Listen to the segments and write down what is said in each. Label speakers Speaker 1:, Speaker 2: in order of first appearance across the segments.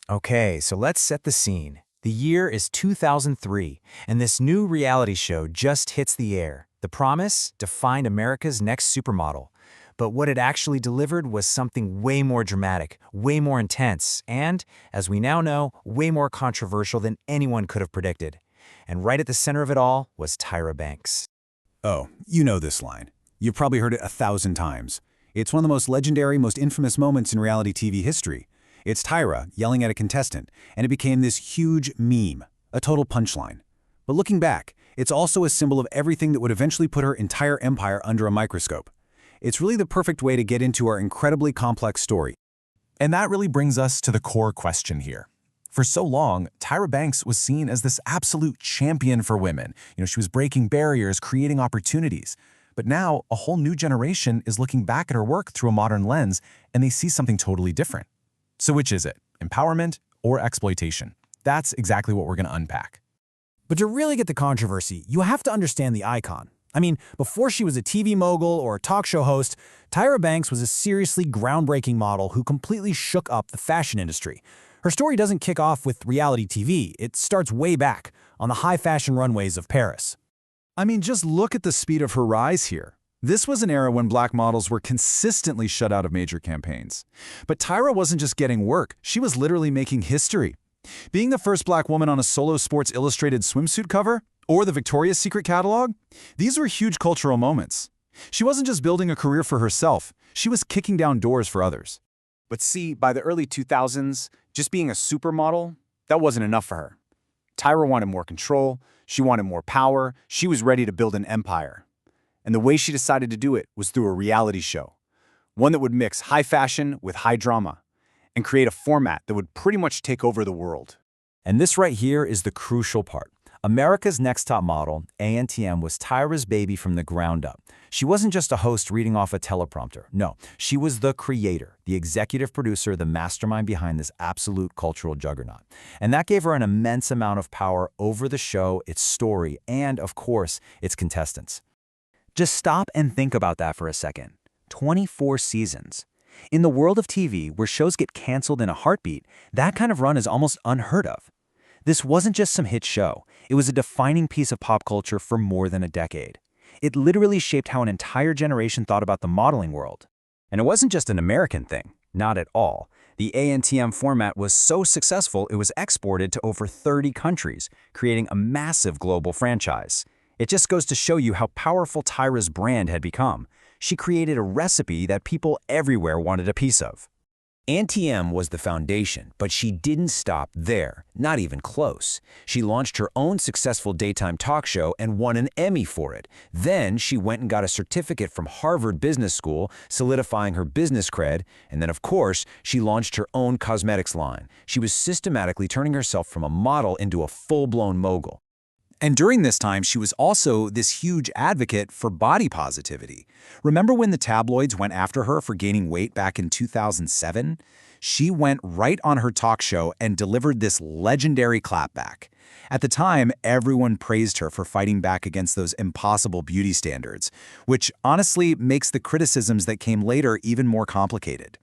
Speaker 1: Okay, so let's set the scene. The year is 2003, and this new reality show just hits the air. The promise? To find America's next supermodel. But what it actually delivered was something way more dramatic, way more intense, and, as we now know, way more controversial than anyone could have predicted. And right at the center of it all was Tyra Banks.
Speaker 2: Oh, you know this line. You've probably heard it 1,000 times. It's one of the most legendary, most infamous moments in reality TV history. It's Tyra yelling at a contestant, and it became this huge meme, a total punchline. But looking back, it's also a symbol of everything that would eventually put her entire empire under a microscope. It's really the perfect way to get into our incredibly complex story.
Speaker 3: And that really brings us to the core question here. For so long, Tyra Banks was seen as this absolute champion for women. She was breaking barriers, creating opportunities. But now, a whole new generation is looking back at her work through a modern lens, and they see something totally different. So which is it? Empowerment or exploitation? That's exactly what we're going to unpack.
Speaker 4: But to really get the controversy, you have to understand the icon. I mean, before she was a TV mogul or a talk show host, Tyra Banks was a seriously groundbreaking model who completely shook up the fashion industry. Her story doesn't kick off with reality TV. It starts way back, on the high fashion runways of Paris.
Speaker 2: I mean, just look at the speed of her rise here. This was an era when black models were consistently shut out of major campaigns. But Tyra wasn't just getting work, she was literally making history. Being the first black woman on a solo Sports Illustrated Swimsuit cover, or the Victoria's Secret catalog, these were huge cultural moments. She wasn't just building a career for herself, she was kicking down doors for others.
Speaker 1: But see, by the early 2000s, just being a supermodel, that wasn't enough for her. Tyra wanted more control, she wanted more power, she was ready to build an empire. And the way she decided to do it was through a reality show, one that would mix high fashion with high drama, and create a format that would pretty much take over the world.
Speaker 4: And this right here is the crucial part. America's Next Top Model, ANTM, was Tyra's baby from the ground up. She wasn't just a host reading off a teleprompter. No, she was the creator, the executive producer, the mastermind behind this absolute cultural juggernaut. And that gave her an immense amount of power over the show, its story, and, of course, its contestants. Just stop and think about that for a second. 24 seasons. In the world of TV, where shows get canceled in a heartbeat, that kind of run is almost unheard of. This wasn't just some hit show. It was a defining piece of pop culture for more than a decade. It literally shaped how an entire generation thought about the modeling world. And it wasn't just an American thing. Not at all. The ANTM format was so successful it was exported to over 30 countries, creating a massive global franchise. It just goes to show you how powerful Tyra's brand had become. She created a recipe that people everywhere wanted a piece of. ANTM was the foundation, but she didn't stop there, not even close. She launched her own successful daytime talk show and won an Emmy for it. Then she went and got a certificate from Harvard Business School, solidifying her business cred, and then of course, she launched her own cosmetics line. She was systematically turning herself from a model into a full-blown mogul.
Speaker 2: And during this time, she was also this huge advocate for body positivity. Remember when the tabloids went after her for gaining weight back in 2007? She went right on her talk show and delivered this legendary clapback. At the time, everyone praised her for fighting back against those impossible beauty standards, which honestly makes the criticisms that came later even more complicated.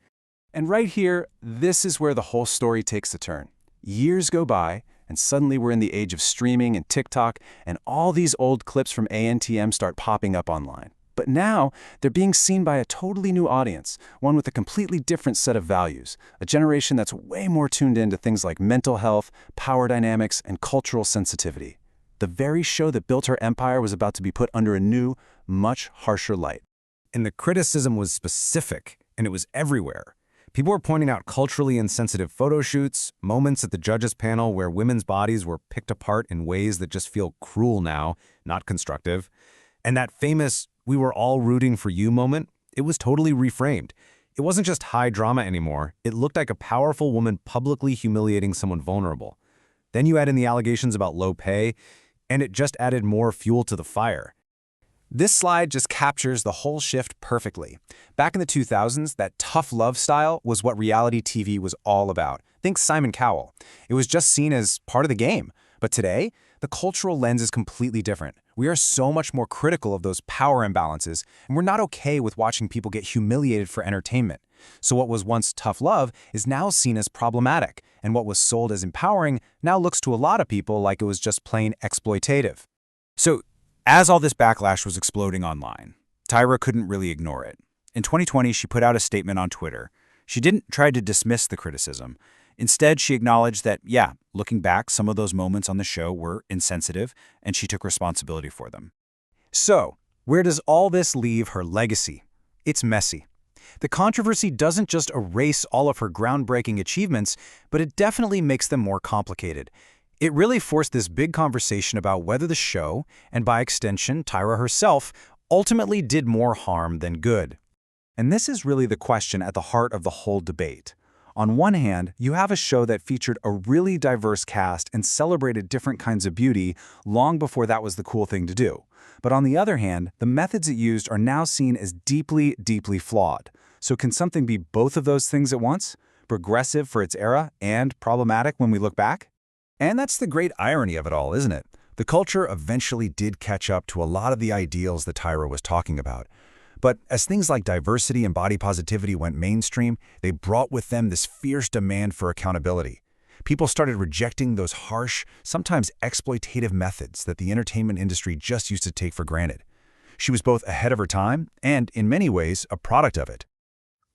Speaker 5: And right here, this is where the whole story takes a turn. Years go by, and suddenly we're in the age of streaming and TikTok, and all these old clips from ANTM start popping up online. But now, they're being seen by a totally new audience, one with a completely different set of values, a generation that's way more tuned in to things like mental health, power dynamics, and cultural sensitivity. The very show that built her empire was about to be put under a new, much harsher light.
Speaker 6: And the criticism was specific, and it was everywhere. People were pointing out culturally insensitive photo shoots, moments at the judges' panel where women's bodies were picked apart in ways that just feel cruel now, not constructive. And that famous "we were all rooting for you" moment, it was totally reframed. It wasn't just high drama anymore. It looked like a powerful woman publicly humiliating someone vulnerable. Then you add in the allegations about low pay, and it just added more fuel to the fire.
Speaker 5: This slide just captures the whole shift perfectly. Back in the 2000s, that tough love style was what reality TV was all about. Think Simon Cowell. It was just seen as part of the game. But today,
Speaker 6: the cultural lens is completely different. We are so much more critical of those power imbalances, and we're not okay with watching people get humiliated for entertainment. So what was once tough love is now seen as problematic, and what was sold as empowering now looks to a lot of people like it was just plain exploitative.
Speaker 2: So, as all this backlash was exploding online, Tyra couldn't really ignore it. In 2020, she put out a statement on Twitter. She didn't try to dismiss the criticism. Instead, she acknowledged that, yeah, looking back, some of those moments on the show were insensitive, and she took responsibility for them.
Speaker 6: So, where does all this leave her legacy? It's messy. The controversy doesn't just erase all of her groundbreaking achievements, but it definitely makes them more complicated. It really forced this big conversation about whether the show, and by extension, Tyra herself, ultimately did more harm than good.
Speaker 2: And this is really the question at the heart of the whole debate. On one hand, you have a show that featured a really diverse cast and celebrated different kinds of beauty long before that was the cool thing to do. But on the other hand, the methods it used are now seen as deeply, deeply flawed. So can something be both of those things at once? Progressive for its era and problematic when we look back?
Speaker 3: And that's the great irony of it all, isn't it? The culture eventually did catch up to a lot of the ideals that Tyra was talking about. But as things like diversity and body positivity went mainstream, they brought with them this fierce demand for accountability. People started rejecting those harsh, sometimes exploitative methods that the entertainment industry just used to take for granted. She was both ahead of her time and, in many ways, a product of it.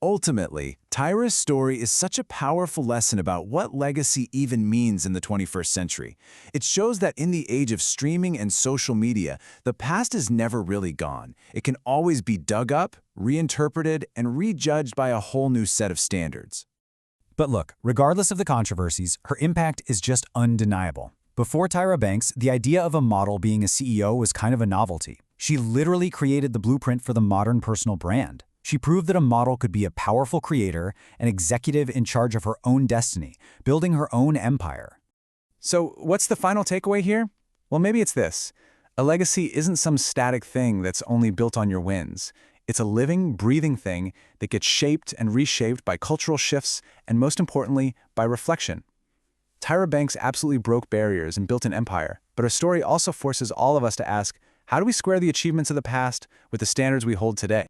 Speaker 4: Ultimately, Tyra's story is such a powerful lesson about what legacy even means in the 21st century. It shows that in the age of streaming and social media, the past is never really gone. It can always be dug up, reinterpreted, and rejudged by a whole new set of standards.
Speaker 1: But look, regardless of the controversies, her impact is just undeniable. Before Tyra Banks, the idea of a model being a CEO was kind of a novelty. She literally created the blueprint for the modern personal brand. She proved that a model could be a powerful creator, an executive in charge of her own destiny, building her own empire.
Speaker 5: So what's the final takeaway here? Well, maybe it's this. A legacy isn't some static thing that's only built on your wins. It's a living, breathing thing that gets shaped and reshaped by cultural shifts and, most importantly, by reflection. Tyra Banks absolutely broke barriers and built an empire, but her story also forces all of us to ask, how do we square the achievements of the past with the standards we hold today?